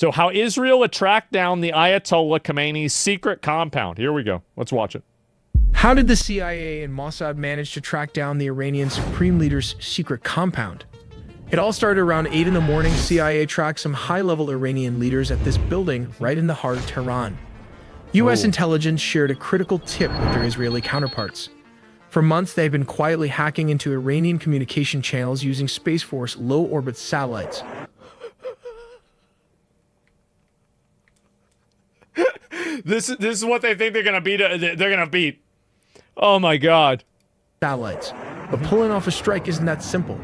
So how Israel had tracked down the Ayatollah Khamenei's secret compound. Here we go. Let's watch it. How did the CIA and Mossad manage to track down the Iranian Supreme Leader's secret compound? It all started around 8 in the morning. CIA tracked some high-level Iranian leaders at this building right in the heart of Tehran. U.S. intelligence shared a critical tip with their Israeli counterparts. For months, they've been quietly hacking into Iranian communication channels using Space Force low-orbit satellites. This is what they think they're gonna beat. They're gonna beat. Oh my God. Satellites. But pulling off a strike isn't that simple.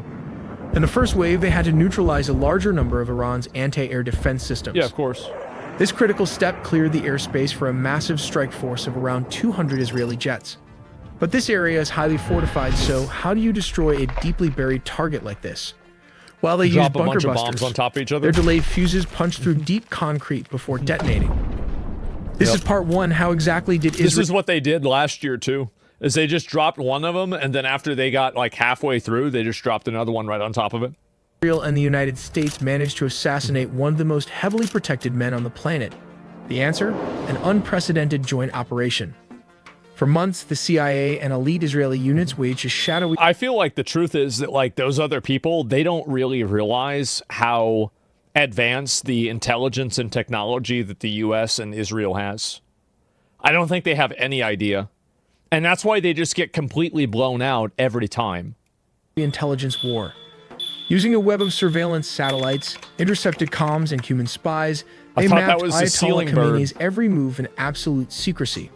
In the first wave, they had to neutralize a larger number of Iran's anti-air defense systems. Yeah, of course. This critical step cleared the airspace for a massive strike force of around 200 Israeli jets. But this area is highly fortified, so how do you destroy a deeply buried target like this? Well, they use bunker busters. Bombs on top of each other. Their delayed fuses punch through deep concrete before detonating. This is part one. How exactly did Israel... This is what they did last year, too. Is they just dropped one of them, and then after they got like halfway through, they just dropped another one right on top of it. Israel and the United States managed to assassinate one of the most heavily protected men on the planet. The answer? An unprecedented joint operation. For months, the CIA and elite Israeli units waged a shadowy... I feel like the truth is that like those other people, they don't really realize how advanced the intelligence and technology that the U.S. and Israel has. I don't think they have any idea. And that's why they just get completely blown out every time. The intelligence war. Using a web of surveillance satellites, intercepted comms, and human spies, they mapped Ayatollah Khamenei's every move in absolute secrecy.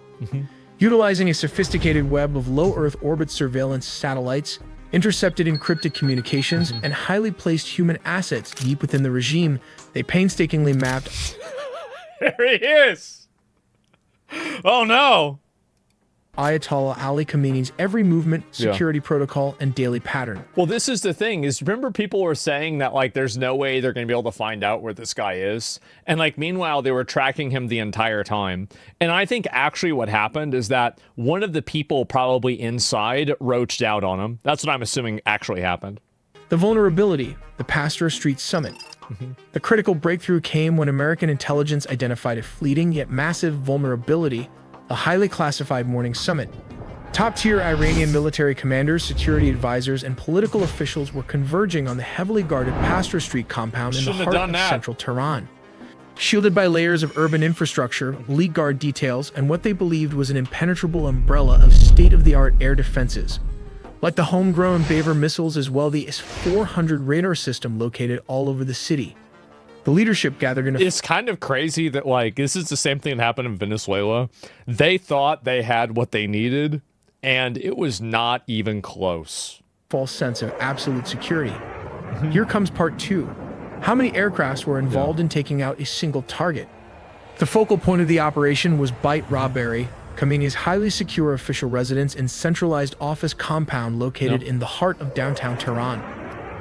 Utilizing a sophisticated web of low Earth orbit surveillance satellites, intercepted encrypted communications, and highly placed human assets deep within the regime, they painstakingly mapped... There he is! Oh no! Ayatollah Ali Khamenei's every movement, security protocol, and daily pattern. Well, this is the thing, is remember people were saying that, like, there's no way they're going to be able to find out where this guy is? And, like, meanwhile, they were tracking him the entire time. And I think actually what happened is that one of the people probably inside roached out on him. That's what I'm assuming actually happened. The vulnerability, the Pasteur Street Summit. The critical breakthrough came when American intelligence identified a fleeting yet massive vulnerability, a highly classified morning summit. Top-tier Iranian military commanders, security advisors, and political officials were converging on the heavily guarded Pasteur Street compound in the heart of central Tehran. Shielded by layers of urban infrastructure, elite guard details, and what they believed was an impenetrable umbrella of state-of-the-art air defenses. Like the homegrown Baver missiles as well, the S-400 radar system located all over the city. The leadership gathered in a... It's kind of crazy that, like, this is the same thing that happened in Venezuela. They thought they had what they needed, and it was not even close. False sense of absolute security. Here comes part two. How many aircrafts were involved in taking out a single target? The focal point of the operation was Beit Rabari, Khamenei's highly secure official residence and centralized office compound located in the heart of downtown Tehran.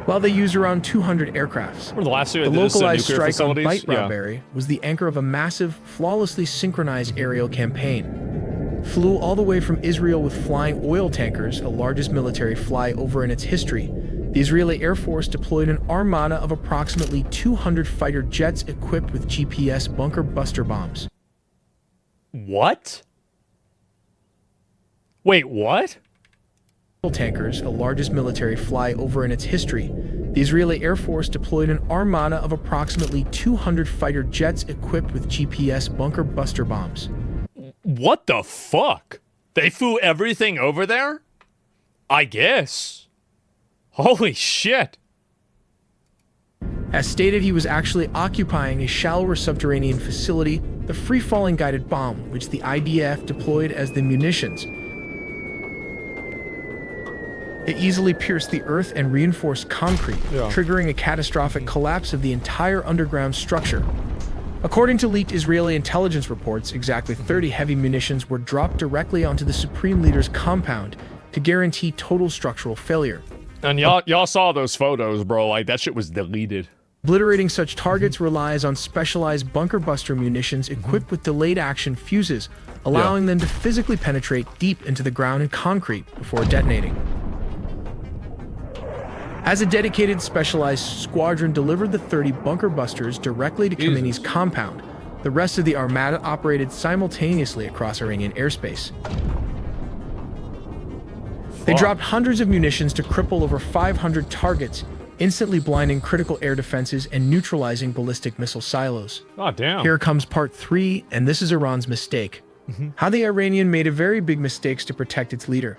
While they used around 200 aircrafts, the localized strike on Beit Rabari was the anchor of a massive, flawlessly synchronized aerial campaign. Flew all the way from Israel with flying oil tankers, the largest military flyover in its history. The Israeli Air Force deployed an armada of approximately 200 fighter jets equipped with GPS bunker buster bombs. What? Wait, what? Tankers, the largest military flyover in its history. The Israeli Air Force deployed an armada of approximately 200 fighter jets equipped with GPS bunker buster bombs. What the fuck? They flew everything over there? I guess. Holy shit. As stated, he was actually occupying a shallower subterranean facility, the free-falling guided bomb, which the IDF deployed as the munitions. It easily pierced the earth and reinforced concrete, triggering a catastrophic collapse of the entire underground structure. According to leaked Israeli intelligence reports, exactly 30 heavy munitions were dropped directly onto the Supreme Leader's compound to guarantee total structural failure. And y'all saw those photos, bro. Like, that shit was deleted. Obliterating such targets relies on specialized bunker buster munitions equipped with delayed action fuses, allowing them to physically penetrate deep into the ground and concrete before detonating. As a dedicated specialized squadron delivered the 30 bunker busters directly to Khamenei's compound, the rest of the armada operated simultaneously across Iranian airspace. They dropped hundreds of munitions to cripple over 500 targets, instantly blinding critical air defenses and neutralizing ballistic missile silos. Oh, damn. Here comes part 3, and this is Iran's mistake. How the Iranian made a very big mistakes to protect its leader.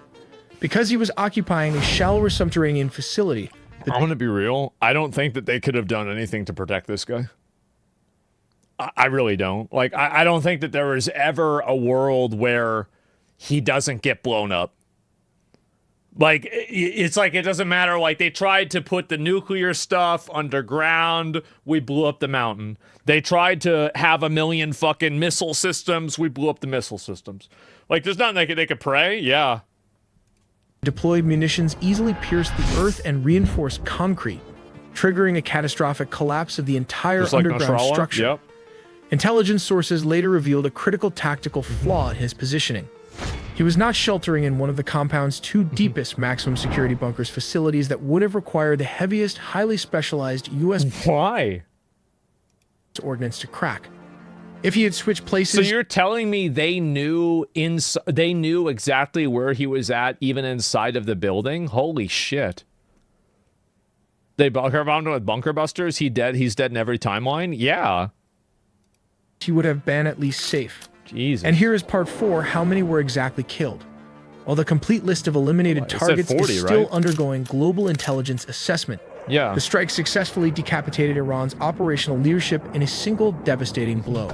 Because he was occupying a shallower subterranean facility. I'm going to be real. I don't think that they could have done anything to protect this guy. I really don't. Like, I don't think that there is ever a world where he doesn't get blown up. Like, it's like it doesn't matter. Like, they tried to put the nuclear stuff underground. We blew up the mountain. They tried to have a million fucking missile systems. We blew up the missile systems. Like, there's nothing they could pray. Yeah. Deployed munitions easily pierced the earth and reinforced concrete, triggering a catastrophic collapse of the entire underground structure. Yep. Intelligence sources later revealed a critical tactical flaw in his positioning. He was not sheltering in one of the compound's 2 deepest maximum security bunkers facilities that would have required the heaviest, highly specialized U.S. Why? ordnance to crack. If he had switched places... So you're telling me they knew exactly where he was at, even inside of the building? Holy shit. They bunker bombed him with bunker busters? He's dead in every timeline? Yeah. He would have been at least safe. Jesus. And here is part 4, how many were exactly killed. While the complete list of eliminated targets 40, is still right? undergoing global intelligence assessment. Yeah. The strike successfully decapitated Iran's operational leadership in a single devastating blow.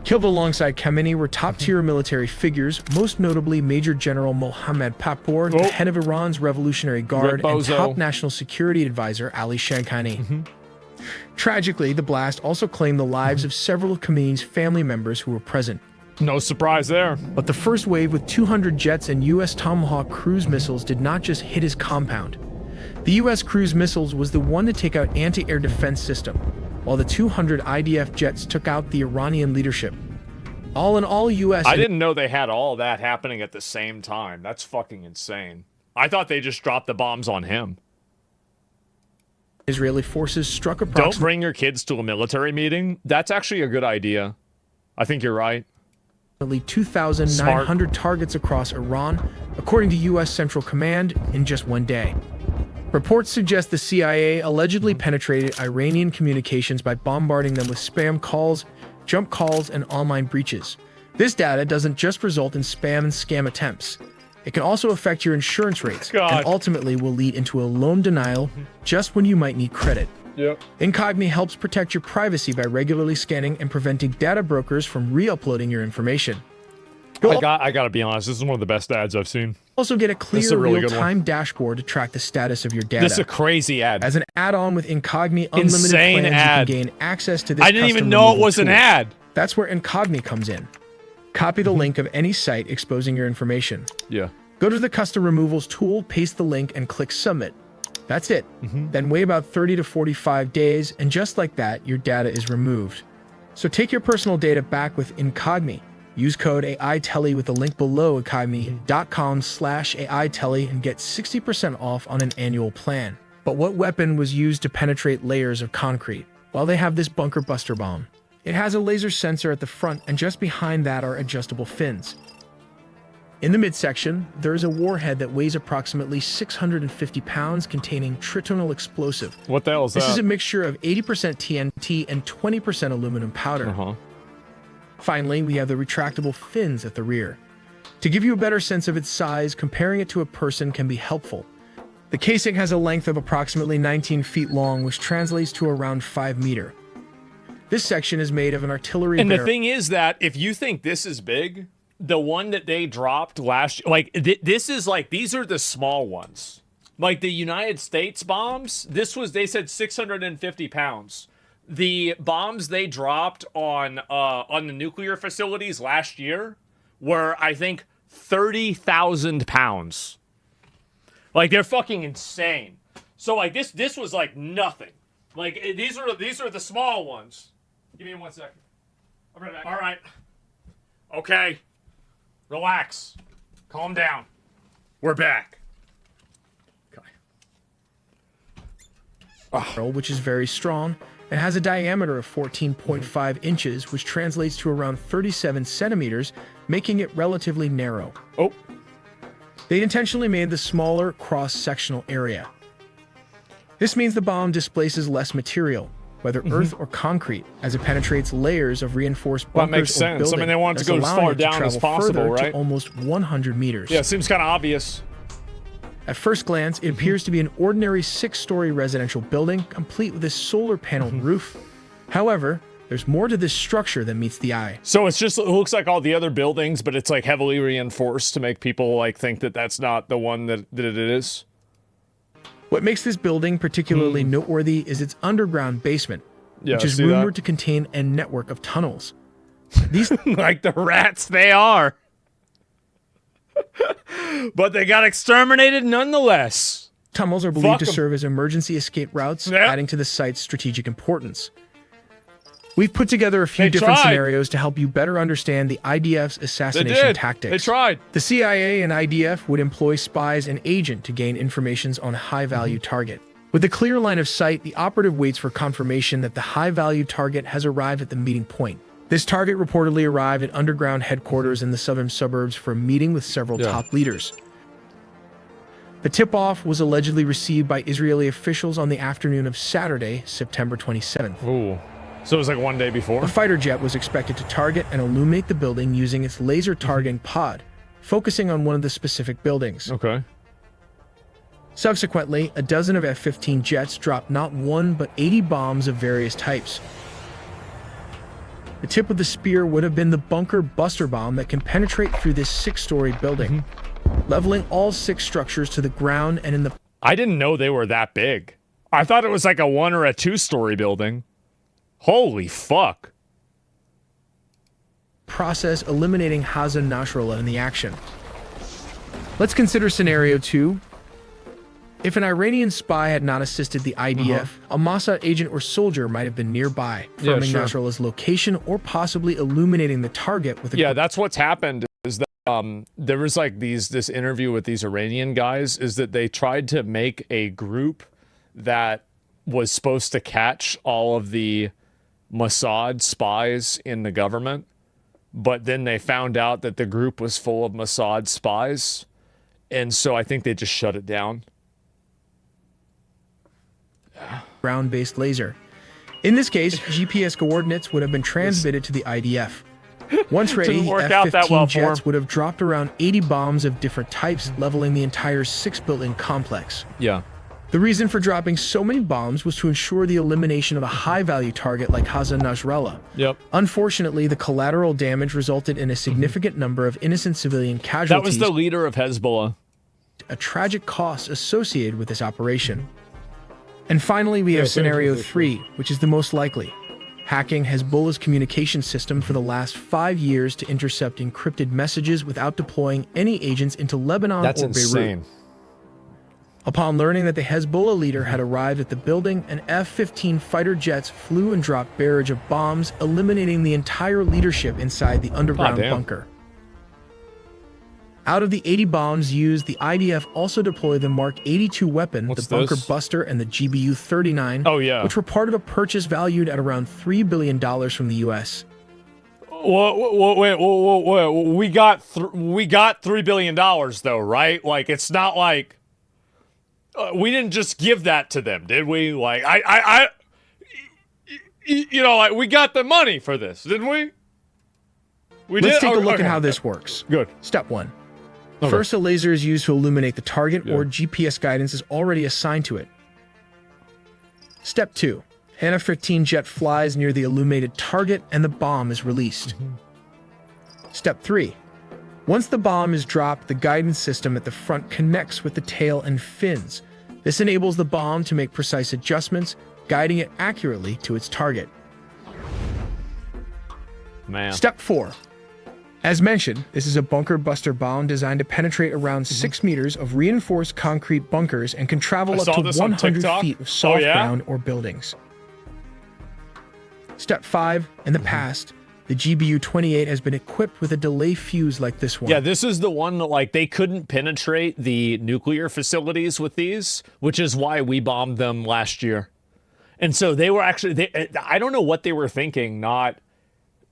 Killed alongside Khamenei were top-tier military figures, most notably Major General Mohammad Pakpour, the head of Iran's Revolutionary Guard, and top national security advisor Ali Shamkhani. Tragically, the blast also claimed the lives of several of Khamenei's family members who were present. No surprise there. But the first wave with 200 jets and U.S. Tomahawk cruise missiles did not just hit his compound. The U.S. cruise missiles was the one to take out anti-air defense system, while the 200 IDF jets took out the Iranian leadership. All in all, U.S. I didn't know they had all that happening at the same time. That's fucking insane. I thought they just dropped the bombs on him. Israeli forces struck approximately... Don't bring your kids to a military meeting. That's actually a good idea. I think you're right. 2,900 targets across Iran, according to U.S. Central Command, in just one day. Reports suggest the CIA allegedly penetrated Iranian communications by bombarding them with spam calls, jump calls, and online breaches. This data doesn't just result in spam and scam attempts. It can also affect your insurance rates and ultimately will lead into a loan denial just when you might need credit. Yep. CatDany helps protect your privacy by regularly scanning and preventing data brokers from re-uploading your information. I gotta be honest, this is one of the best ads I've seen. Also get a clear real-time dashboard to track the status of your data. This is a crazy ad. As an add-on with CatDany Unlimited plans, you can gain access to this. I didn't even know it was an ad. That's where CatDany comes in. Copy the link of any site exposing your information. Yeah. Go to the custom removals tool, paste the link, and click submit. That's it. Then wait about 30 to 45 days, and just like that, your data is removed. So take your personal data back with CatDany. Use code AITELLY with the link below academy.com/AITELLY and get 60% off on an annual plan. But what weapon was used to penetrate layers of concrete? Well, they have this bunker buster bomb. It has a laser sensor at the front, and just behind that are adjustable fins. In the midsection, there is a warhead that weighs approximately 650 pounds containing tritonal explosive. What the hell is that? This is a mixture of 80% TNT and 20% aluminum powder. Finally, we have the retractable fins at the rear. To give you a better sense of its size, comparing it to a person can be helpful. The casing has a length of approximately 19 feet long, which translates to around 5 meters. This section is made of an artillery barrel. And the thing is that if you think this is big, the one that they dropped last, like this is like, these are the small ones. Like the United States bombs, they said 650 pounds. The bombs they dropped on the nuclear facilities last year were, I think, 30,000 pounds. Like, they're fucking insane. So like this was like nothing. Like these are the small ones. Give me 1 second. I'll be right back. All right. Okay. Relax. Calm down. We're back. Okay. which is very strong, and has a diameter of 14.5 inches, which translates to around 37 centimeters, making it relatively narrow. Oh. They intentionally made the smaller cross-sectional area. This means the bomb displaces less material, whether earth or concrete, as it penetrates layers of reinforced bunkers that makes sense. or building. I mean, they want it to go as far down as possible, right? To almost 100 meters. Yeah, seems kind of obvious. At first glance, it appears to be an ordinary 6-story residential building, complete with a solar paneled roof. However, there's more to this structure than meets the eye. So it looks like all the other buildings, but it's like heavily reinforced to make people like think that that's not the one that it is. What makes this building particularly noteworthy is its underground basement, which is rumored to contain a network of tunnels. These like the rats they are. But they got exterminated nonetheless. tunnels are believed to serve as emergency escape routes, adding to the site's strategic importance. We've put together a few different scenarios to help you better understand the IDF's assassination tactics. They tried. The CIA and IDF would employ spies and agents to gain information on a high-value target. With a clear line of sight, the operative waits for confirmation that the high-value target has arrived at the meeting point. This target reportedly arrived at underground headquarters in the southern suburbs for a meeting with several top leaders. The tip-off was allegedly received by Israeli officials on the afternoon of Saturday, September 27th. Ooh. So it was like one day before? A fighter jet was expected to target and illuminate the building using its laser targeting pod, focusing on one of the specific buildings. Okay. Subsequently, a dozen of F-15 jets dropped not one but 80 bombs of various types. The tip of the spear would have been the bunker buster bomb that can penetrate through this 6-story building, leveling all 6 structures to the ground and in the... I didn't know they were that big. I thought it was like a 1 or a 2-story building. Holy fuck. Process eliminating Hassan Nasrallah in the action. Let's consider scenario 2. If an Iranian spy had not assisted the IDF, a Mossad agent or soldier might have been nearby, confirming Nasrallah's location or possibly illuminating the target with a... Yeah, that's what's happened is that there was like this interview with these Iranian guys is that they tried to make a group that was supposed to catch all of the Mossad spies in the government, but then they found out that the group was full of Mossad spies, and so I think they just shut it down. Ground-based laser. In this case, GPS coordinates would have been transmitted to the IDF. Once ready, F-15 jets would have dropped around 80 bombs of different types, leveling the entire 6-building complex. Yeah. The reason for dropping so many bombs was to ensure the elimination of a high-value target like Hassan Nasrallah. Yep. Unfortunately, the collateral damage resulted in a significant number of innocent civilian casualties. That was the leader of Hezbollah. A tragic cost associated with this operation. And finally, we have scenario 3, which is the most likely. Hacking Hezbollah's communication system for the last 5 years to intercept encrypted messages without deploying any agents into Lebanon or Beirut. Insane. Upon learning that the Hezbollah leader had arrived at the building, an F-15 fighter jets flew and dropped barrage of bombs, eliminating the entire leadership inside the underground bunker. Out of the 80 bombs used, the IDF also deployed the Mark 82 weapon, the Bunker Buster, and the GBU-39, which were part of a purchase valued at around $3 billion from the U.S. Wait, we got $3 billion though, right? Like, it's not like we didn't just give that to them, did we? Like, you know, like, we got the money for this, didn't we? Let's take a look at how this works. Good. Step 1. First, a laser is used to illuminate the target, or GPS guidance is already assigned to it. Step 2. An F-15 jet flies near the illuminated target and the bomb is released. Step 3. Once the bomb is dropped, the guidance system at the front connects with the tail and fins. This enables the bomb to make precise adjustments, guiding it accurately to its target. Step 4. As mentioned, this is a bunker buster bomb designed to penetrate around 6 meters of reinforced concrete bunkers and can travel up to 100 feet of soft ground or buildings. Step 5. In the past, the GBU-28 has been equipped with a delay fuse like this one. Yeah, this is the one that, like, they couldn't penetrate the nuclear facilities with these, which is why we bombed them last year. And so they were actually, I don't know what they were thinking, not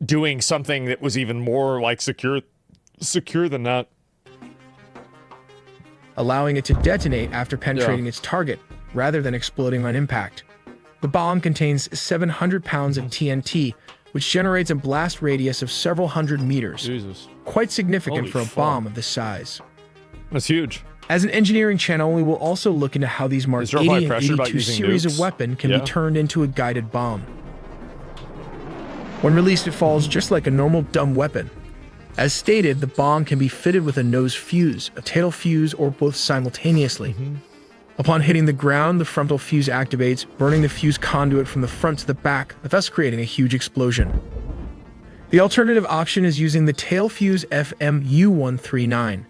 doing something that was even more like secure than that. Allowing it to detonate after penetrating its target, rather than exploding on impact. The bomb contains 700 pounds of TNT, which generates a blast radius of several hundred meters. Jesus. Quite significant Holy for a fuck. bomb of this size. That's huge. As an engineering channel, we will also look into how these Mark Is there 80 high and pressure about 82 using series nukes? of weapon can Yeah. be turned into a guided bomb. When released, it falls just like a normal dumb weapon. As stated, the bomb can be fitted with a nose fuse, a tail fuse, or both simultaneously. Upon hitting the ground, the frontal fuse activates, burning the fuse conduit from the front to the back, thus creating a huge explosion. The alternative option is using the tail fuse FMU-139.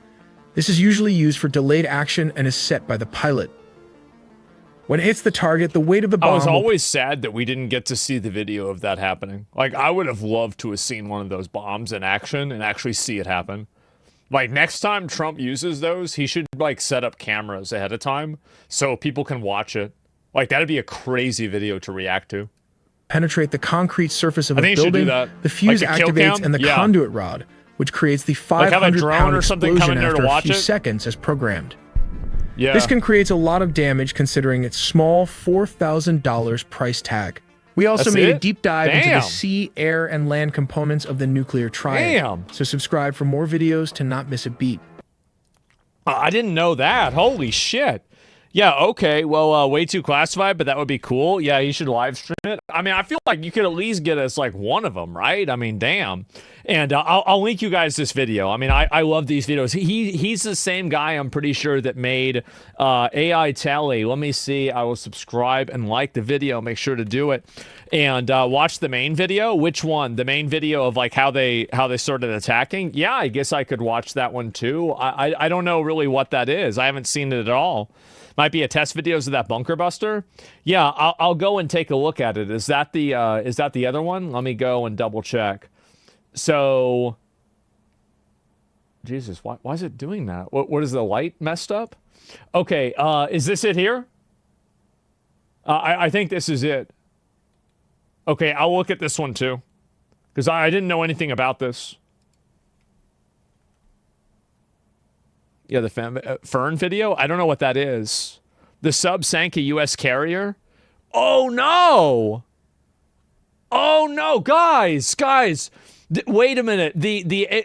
This is usually used for delayed action and is set by the pilot. When it hits the target, the weight of the bomb I was will always sad that we didn't get to see the video of that happening. Like, I would have loved to have seen one of those bombs in action and actually see it happen. Like, next time Trump uses those, he should, like, set up cameras ahead of time so people can watch it. Like, that'd be a crazy video to react to. penetrate the concrete surface of I a think you should do building, that. the fuse Like a kill activates cam? and the Yeah. conduit rod, which creates the Like have a 500-pound drone or something come explosion in there to after a watch few it? seconds as programmed. Yeah. This can create a lot of damage considering its small $4,000 price tag. We also That's made a it? deep dive into the Damn. sea, air, and land components of the nuclear triad. Damn. So subscribe for more videos to not miss a beat. I didn't know that. Holy shit. Yeah, okay. Well, way too classified, but that would be cool. Yeah, you should live stream it. I mean, I feel like you could at least get us like one of them, right? I mean, damn. And I'll link you guys this video. I mean, I love these videos. He's the same guy, I'm pretty sure, that made AI Tally. Let me see. I will subscribe and like the video. Make sure to do it. And watch the main video. Which one? The main video of like how they started attacking? Yeah, I guess I could watch that one too. I don't know really what that is. I haven't seen it at all. Might be a test videos of that bunker buster. Yeah, I'll go and take a look at it. Is that the other one? Let me go and double check. So, Jesus, why is it doing that? What is the light messed up? Okay, is this it here? I think this is it. Okay, I'll look at this one too, because I didn't know anything about this. Yeah, the Fern video? I don't know what that is. The sub sank a U.S. carrier? Oh, no! Oh, no! Guys! Wait a minute.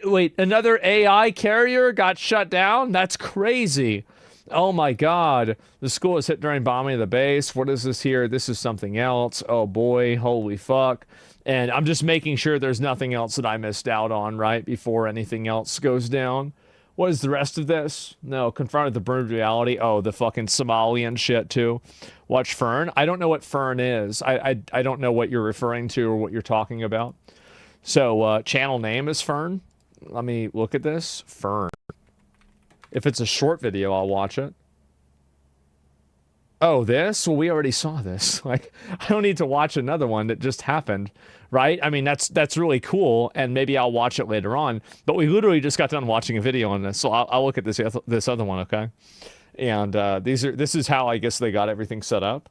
Wait, another AI carrier got shut down? That's crazy. Oh, my God. The school was hit during bombing of the base. What is this here? This is something else. Oh, boy. Holy fuck. And I'm just making sure there's nothing else that I missed out on, right, before anything else goes down. What is the rest of this? No, confronted the burned reality. Oh, the fucking Somalian shit too. Watch Fern. I don't know what Fern is. I don't know what you're referring to or what you're talking about. So channel name is Fern. Let me look at this. Fern. If it's a short video, I'll watch it. Oh, this? Well, we already saw this. Like, I don't need to watch another one that just happened, right? I mean, that's really cool, and maybe I'll watch it later on. But we literally just got done watching a video on this, so I'll look at this other one, okay? And this is how I guess they got everything set up.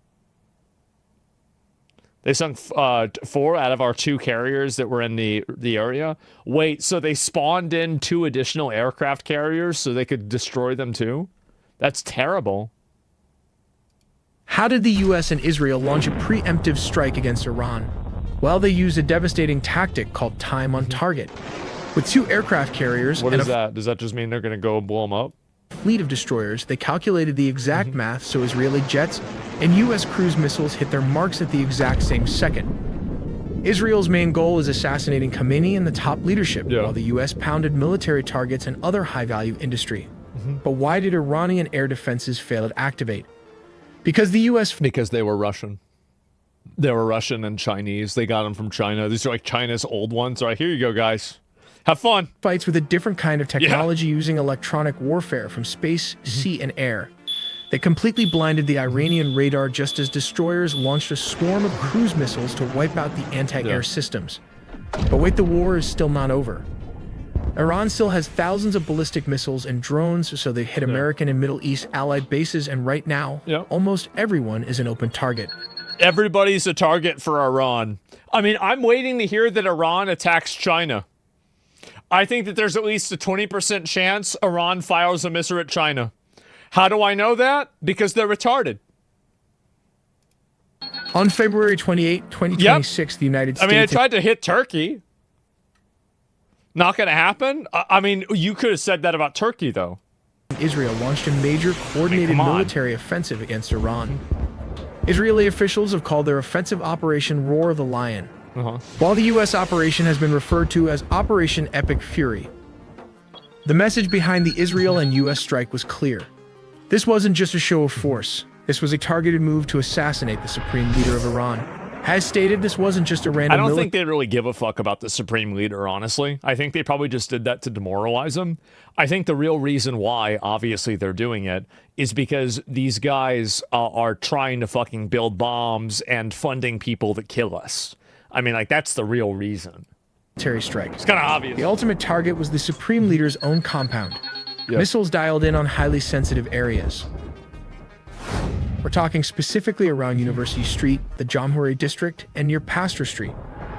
They sunk 4 out of our 2 carriers that were in the area. Wait, so they spawned in 2 additional aircraft carriers so they could destroy them too? That's terrible. How did the US and Israel launch a preemptive strike against Iran? Well, they used a devastating tactic called time on target. With 2 aircraft carriers What and is that? Does that just mean they're going to go blow them up? a fleet of destroyers, they calculated the exact math so Israeli jets and US cruise missiles hit their marks at the exact same second. Israel's main goal is assassinating Khamenei and the top leadership, while the US pounded military targets and other high-value industry. But why did Iranian air defenses fail to activate? Because the US... Because they were Russian. They were Russian and Chinese. They got them from China. These are like China's old ones. All right, here you go, guys. Have fun. Fights with a different kind of technology using electronic warfare from space, sea, and air. They completely blinded the Iranian radar just as destroyers launched a swarm of cruise missiles to wipe out the anti-air systems. But wait, the war is still not over. Iran still has thousands of ballistic missiles and drones, so they hit American and Middle East allied bases, and right now, almost everyone is an open target. Everybody's a target for Iran. I mean, I'm waiting to hear that Iran attacks China. I think that there's at least a 20% chance Iran fires a missile at China. How do I know that? Because they're retarded. On February 28, 2026, the United States... I mean, I tried to hit Turkey. Not going to happen? I mean, you could have said that about Turkey, though. Israel launched a major coordinated military offensive against Iran. Israeli officials have called their offensive Operation Roar the Lion. While the U.S. operation has been referred to as Operation Epic Fury, the message behind the Israel and U.S. strike was clear. This wasn't just a show of force. This was a targeted move to assassinate the supreme leader of Iran. As stated, this wasn't just a random... I don't think they really give a fuck about the supreme leader, honestly. I think they probably just did that to demoralize him. I think the real reason why, obviously, they're doing it is because these guys are trying to fucking build bombs and funding people that kill us. I mean, like, that's the real reason. Military strike. It's kind of obvious. The ultimate target was the supreme leader's own compound. Yep. Missiles dialed in on highly sensitive areas. We're talking specifically around University Street, the Jamhuri district, and near Pasteur Street.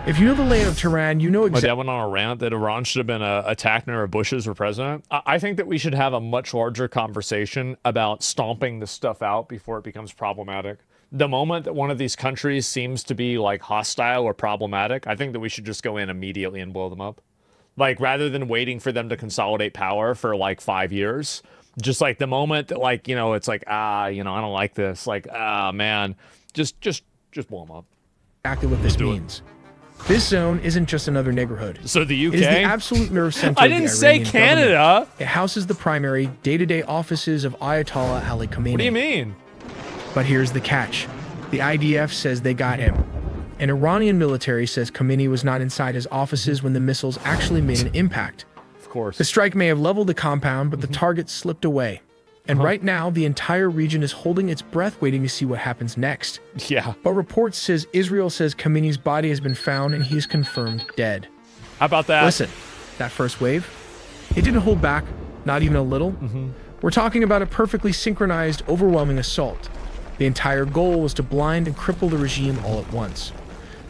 If you know the layout of Tehran, you know exactly... My dad went on a rant that Iran should have been attacked near Bush as president. I think that we should have a much larger conversation about stomping this stuff out before it becomes problematic. The moment that one of these countries seems to be like hostile or problematic, I think that we should just go in immediately and blow them up. Like, rather than waiting for them to consolidate power for like 5 years, just like the moment that, like, you know, it's like, I don't like this. Like, man, just blow them up. Exactly what this means. This zone isn't just another neighborhood. So the UK? It is the absolute nerve center I of the didn't say Iranian Canada. Government. It houses the primary day-to-day offices of Ayatollah Ali Khamenei. What do you mean? But here's the catch. The IDF says they got him. An Iranian military says Khamenei was not inside his offices when the missiles actually made an impact. Of course. The strike may have leveled the compound, but the target slipped away. And right now, the entire region is holding its breath waiting to see what happens next. Yeah. But reports says Israel says Khamenei's body has been found and he is confirmed dead. How about that? Listen, that first wave, it didn't hold back, not even a little. We're talking about a perfectly synchronized, overwhelming assault. The entire goal was to blind and cripple the regime all at once.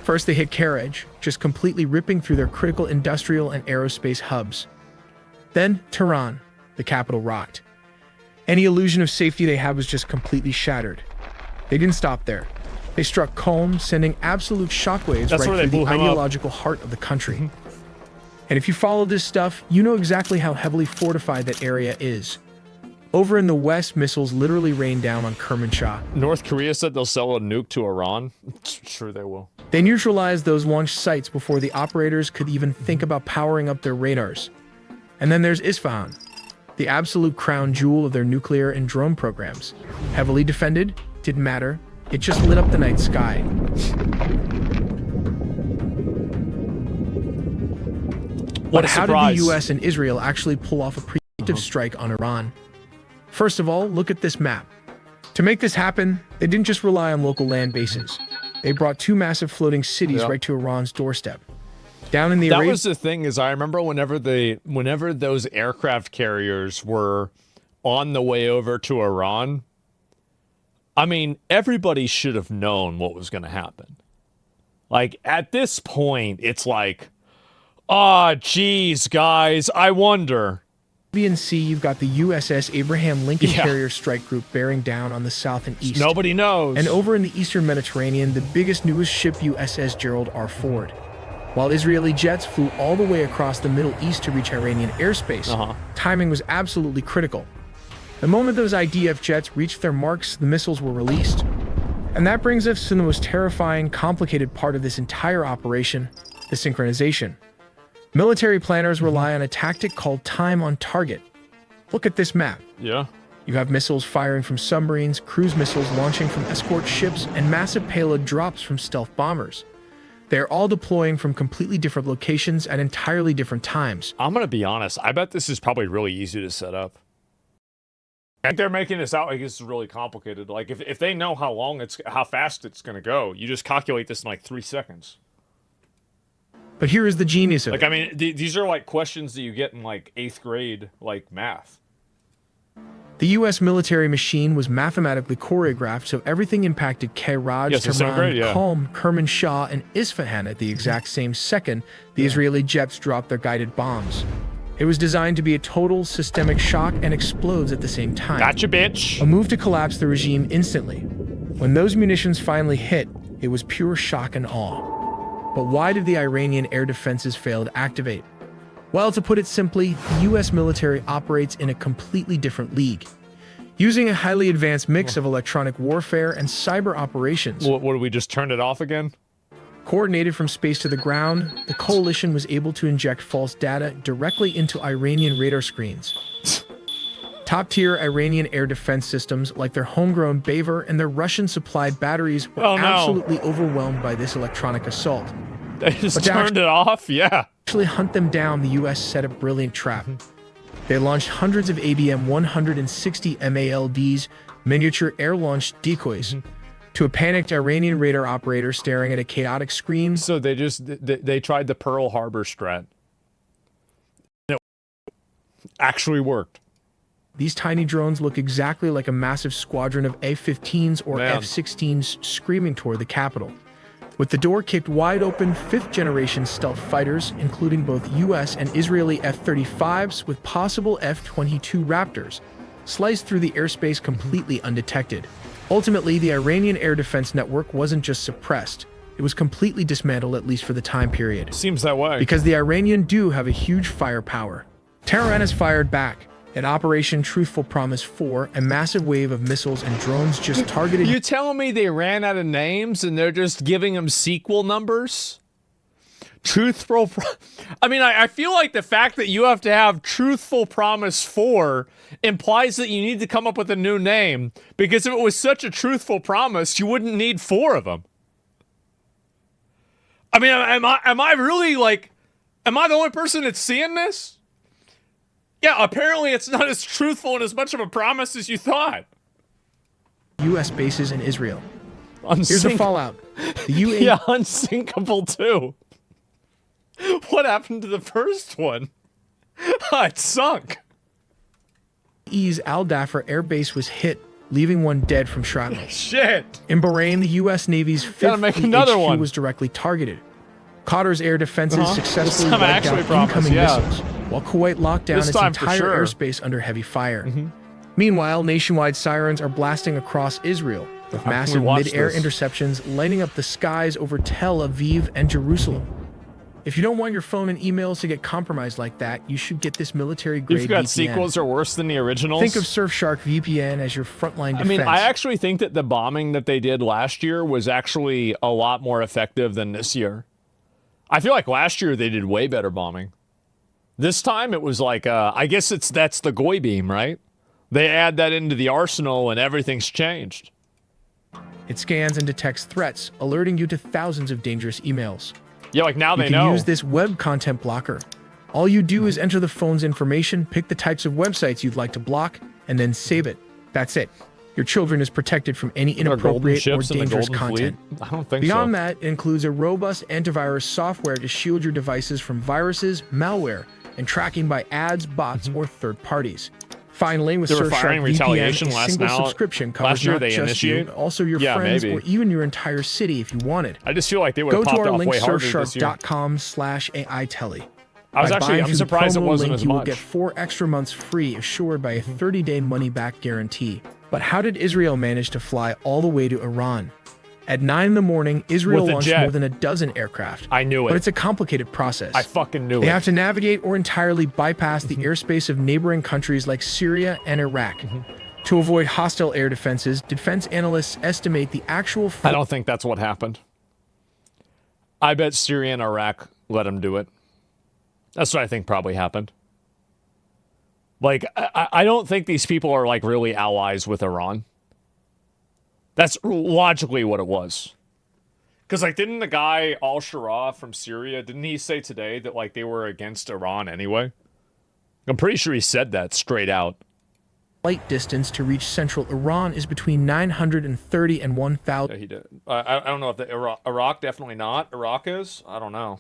First, they hit Karaj, just completely ripping through their critical industrial and aerospace hubs. Then, Tehran, the capital, rocked. Any illusion of safety they had was just completely shattered. They didn't stop there. They struck Qom, sending absolute shockwaves right through the ideological heart of the country. And if you follow this stuff, you know exactly how heavily fortified that area is. Over in the west, missiles literally rained down on Kermanshah. North Korea said they'll sell a nuke to Iran. Sure they will. They neutralized those launch sites before the operators could even think about powering up their radars. And then there's Isfahan, the absolute crown jewel of their nuclear and drone programs. Heavily defended, didn't matter. It just lit up the night sky. But how did the US and Israel actually pull off a preemptive strike on Iran? First of all, look at this map. To make this happen, they didn't just rely on local land bases. They brought two massive floating cities right to Iran's doorstep. Down in the That was the thing, is I remember whenever those aircraft carriers were on the way over to Iran, I mean, everybody should have known what was going to happen. Like, at this point, it's like, geez, guys, I wonder. Caribbean Sea, you've got the USS Abraham Lincoln Carrier Strike Group bearing down on the south and east. Nobody knows. And over in the eastern Mediterranean, the biggest, newest ship, USS Gerald R. Ford. While Israeli jets flew all the way across the Middle East to reach Iranian airspace, timing was absolutely critical. The moment those IDF jets reached their marks, the missiles were released. And that brings us to the most terrifying, complicated part of this entire operation, the synchronization. Military planners rely on a tactic called time on target. Look at this map. Yeah. You have missiles firing from submarines, cruise missiles launching from escort ships, and massive payload drops from stealth bombers. They're all deploying from completely different locations at entirely different times. I'm going to be honest. I bet this is probably really easy to set up. I think they're making this out like this is really complicated. Like, if they know how fast it's going to go, you just calculate this in like 3 seconds. But here is the genius of it. Like, I mean, these are like questions that you get in like 8th grade, like math. The U.S. military machine was mathematically choreographed so everything impacted Kheraj, Yes, Tehran, yeah. Qom, Kermanshah, and Isfahan at the exact same second the Israeli jets dropped their guided bombs. It was designed to be a total systemic shock and explodes at the same time. Gotcha, bitch. A move to collapse the regime instantly. When those munitions finally hit, it was pure shock and awe. But why did the Iranian air defenses fail to activate? Well, to put it simply, the U.S. military operates in a completely different league. Using a highly advanced mix of electronic warfare and cyber operations. What, did we just turn it off again? Coordinated from space to the ground, the coalition was able to inject false data directly into Iranian radar screens. Top-tier Iranian air defense systems, like their homegrown Baver and their Russian-supplied batteries, were absolutely overwhelmed by this electronic assault. They just turned it off? Yeah. Actually hunt them down, the U.S. set a brilliant trap. They launched hundreds of ABM-160 MALDs, miniature air-launched decoys, to a panicked Iranian radar operator staring at a chaotic screen. So they tried the Pearl Harbor strat. It actually worked. These tiny drones look exactly like a massive squadron of F-15s or F-16s screaming toward the capital. With the door kicked wide open, fifth-generation stealth fighters, including both U.S. and Israeli F-35s with possible F-22 Raptors, sliced through the airspace completely undetected. Ultimately, the Iranian air defense network wasn't just suppressed, it was completely dismantled, at least for the time period. Seems that way. Because the Iranian do have a huge firepower. Tehran has fired back. In Operation Truthful Promise 4, a massive wave of missiles and drones just targeted... You telling me they ran out of names and they're just giving them sequel numbers? Truthful... I mean, I feel like the fact that you have to have Truthful Promise 4 implies that you need to come up with a new name, because if it was such a truthful promise, you wouldn't need 4 of them. I mean, am I really, like... Am I the only person that's seeing this? Yeah, apparently it's not as truthful and as much of a promise as you thought. U.S. bases in Israel. Here's the fallout. The UAE... Yeah, unsinkable too. What happened to the first one? It sunk. UAE's Al Dhafar Air Base was hit, leaving one dead from shrapnel. Shit. In Bahrain, the U.S. Navy's 5th Fleet HQ was directly targeted. Qatar's air defenses successfully wiped out incoming missiles, while Kuwait locked down its entire airspace under heavy fire. Meanwhile, nationwide sirens are blasting across Israel, with massive mid-air interceptions lighting up the skies over Tel Aviv and Jerusalem. If you don't want your phone and emails to get compromised like that, you should get this military-grade VPN. You've got sequels are worse than the originals. Think of Surfshark VPN as your frontline defense. I mean, I actually think that the bombing that they did last year was actually a lot more effective than this year. I feel like last year they did way better bombing. This time it was like, I guess that's the Goy beam, right? They add that into the arsenal and everything's changed. It scans and detects threats, alerting you to thousands of dangerous emails. Yeah, like now they know. You can use this web content blocker. All you do is enter the phone's information, pick the types of websites you'd like to block, and then save it. That's it. Your children is protected from any inappropriate or dangerous content. I don't think Beyond that, it includes a robust antivirus software to shield your devices from viruses, malware, and tracking by ads, bots, or third parties. Finally, with Surfshark VPN, a single subscription covers not just you, but also your friends or even your entire city if you wanted. I just feel like they would have popped off way harder this year. Go to our link, surfshark.com/AITelly. I'm surprised it wasn't as much. You will get 4 extra months free, assured by a 30-day money-back guarantee. But how did Israel manage to fly all the way to Iran? At 9 in the morning, Israel launched more than a dozen aircraft. I knew it. But it's a complicated process. I fucking knew it. They have to navigate or entirely bypass the airspace of neighboring countries like Syria and Iraq. To avoid hostile air defenses, defense analysts estimate the actual... I don't think that's what happened. I bet Syria and Iraq let them do it. That's what I think probably happened. Like, I don't think these people are, like, really allies with Iran. That's logically what it was. Because, like, didn't the guy al-Shara from Syria, didn't he say today that, like, they were against Iran anyway? I'm pretty sure he said that straight out. Flight distance to reach central Iran is between 930 and 1,000. Yeah, he did. I don't know if the Iraq definitely not. Iraq is? I don't know.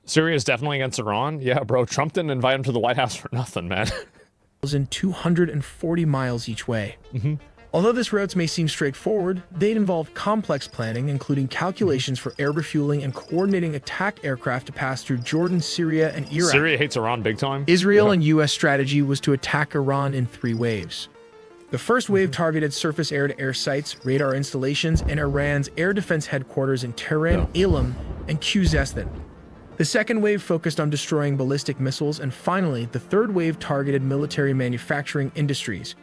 Syria is definitely against Iran? Yeah, bro. Trump didn't invite him to the White House for nothing, man. 1,240 miles each way. Although this routes may seem straightforward, they'd involve complex planning, including calculations for air refueling and coordinating attack aircraft to pass through Jordan, Syria, and Iraq. Syria hates Iran big time. Israel and U.S. strategy was to attack Iran in 3 waves. The first wave targeted surface air-to-air sites, radar installations, and Iran's air defense headquarters in Tehran, Elam, and Khuzestan. The second wave focused on destroying ballistic missiles, and finally, the third wave targeted military manufacturing industries.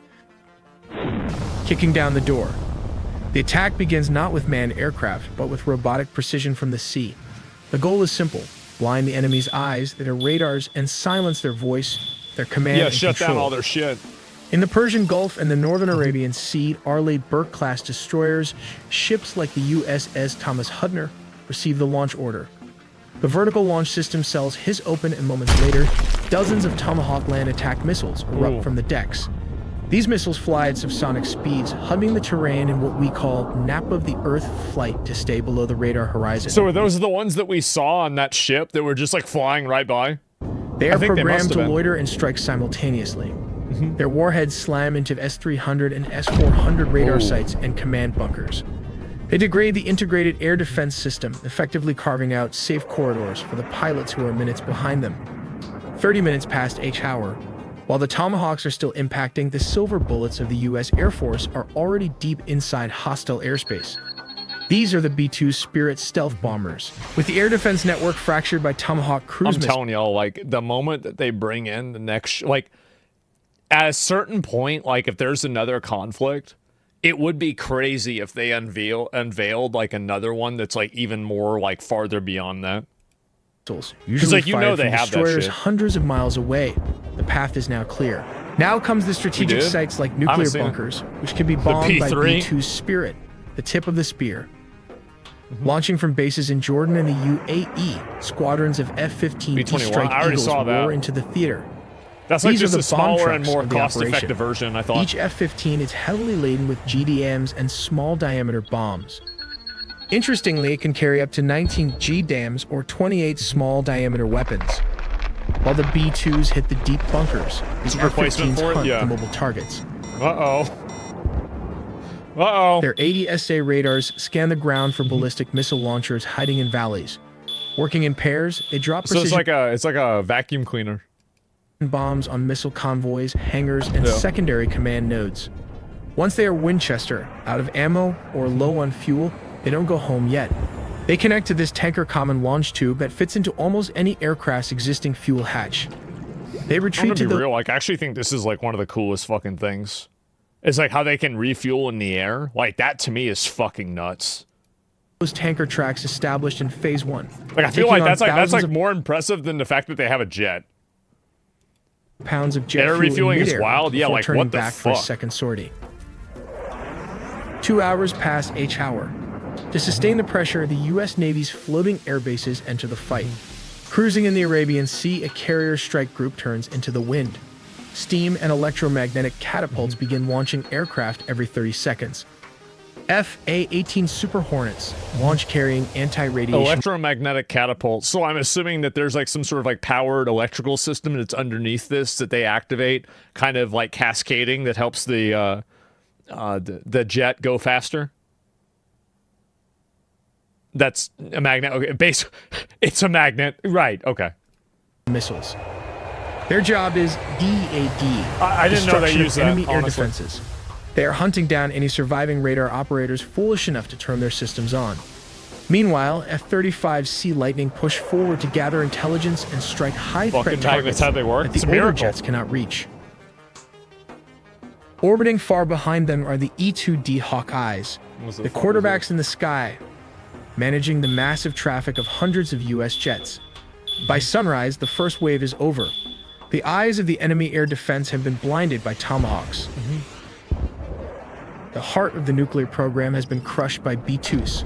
Kicking down the door. The attack begins not with manned aircraft, but with robotic precision from the sea. The goal is simple: blind the enemy's eyes, their radars, and silence their voice, their command and shut control. down all their shit. In the Persian Gulf and the Northern Arabian Sea, Arleigh Burke-class destroyers, ships like the USS Thomas Hudner, receive the launch order. The vertical launch system cells hiss open, and moments later, dozens of Tomahawk land attack missiles erupt from the decks. These missiles fly at subsonic speeds, humming the terrain in what we call nap-of-the-earth flight to stay below the radar horizon. So are those the ones that we saw on that ship that were just like flying right by? They are programmed to loiter and strike simultaneously. Their warheads slam into S-300 and S-400 radar sites and command bunkers. They degrade the integrated air defense system, effectively carving out safe corridors for the pilots who are minutes behind them. 30 minutes past each hour, while the Tomahawks are still impacting, the silver bullets of the U.S. Air Force are already deep inside hostile airspace. These are the B-2 Spirit stealth bombers. With the air defense network fractured by Tomahawk cruise missiles. I'm telling y'all, like, the moment that they bring in the next, like, at a certain point, like, if there's another conflict, it would be crazy if they unveiled, like, another one that's, like, even more, like, farther beyond that. Usually like, you know, they have that destroyers shit. hundreds of miles away. The path is now clear. Now comes the strategic sites like nuclear bunkers, which can be bombed by B-2 Spirit, the tip of the spear. Launching from bases in Jordan and the UAE, squadrons of F-15 strike Eagles roar into the theater. That's like just a smaller and more cost-effective version, I thought. Each F-15 is heavily laden with GDMs and small-diameter bombs. Interestingly, it can carry up to 19 GDAMs or 28 small-diameter weapons. While the B-2s hit the deep bunkers, the F-15s hunt the mobile targets. Their 80 SA radars scan the ground for ballistic missile launchers hiding in valleys. Working in pairs, they drop precision So it's like a vacuum cleaner. Bombs on missile convoys, hangars, and secondary command nodes. Once they are Winchester, out of ammo, or low on fuel, they don't go home yet. They connect to this tanker common launch tube that fits into almost any aircraft's existing fuel hatch. They retreat to the... real, like, I actually think this is, like, one of the coolest fucking things. It's like how they can refuel in the air. Like, that to me is fucking nuts. Those tanker tracks established in Phase 1. Like, I feel like that's like more impressive than the fact that they have a jet. Pounds of jet air fuel refueling in is wild. Yeah, like, turning what the back fuck? For a second sortie. 2 hours past each hour. To sustain the pressure, the U.S. Navy's floating air bases enter the fight. Cruising in the Arabian Sea, a carrier strike group turns into the wind. Steam and electromagnetic catapults begin launching aircraft every 30 seconds. FA-18 Super Hornets launch carrying anti-radiation... Electromagnetic catapults. So I'm assuming that there's like some sort of like powered electrical system that's underneath this that they activate, kind of like cascading, that helps the jet go faster. That's a magnet. Okay, it's a magnet. Right, okay. Missiles. Their job is DAD. I didn't know they used that, enemy air honestly. defenses. They are hunting down any surviving radar operators foolish enough to turn their systems on. Meanwhile, F-35C Lightning push forward to gather intelligence and strike high-threat targets how they work. that the older jets cannot reach. Orbiting far behind them are the E-2D Hawkeyes, the quarterbacks in the sky, managing the massive traffic of hundreds of U.S. jets. By sunrise, the first wave is over. The eyes of the enemy air defense have been blinded by Tomahawks. The heart of the nuclear program has been crushed by B-2s,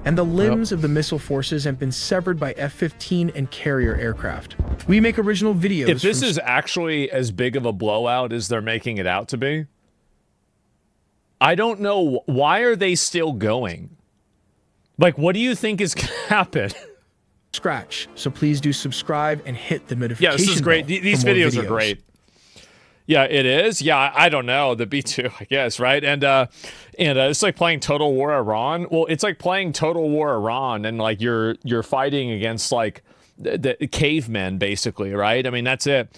and the limbs of the missile forces have been severed by F-15 and carrier aircraft. We make original videos. If this is actually as big of a blowout as they're making it out to be, I don't know, why are they still going? Like, what do you think is gonna happen? Scratch, so please do subscribe and hit the notification bell. Yeah, this is great. These videos are great. Yeah, it is. Yeah, I don't know. The B2, I guess, right? And it's like playing Total War Iran. Well, it's like playing Total War Iran, and like you're fighting against like the cavemen, basically, right? I mean, that's it.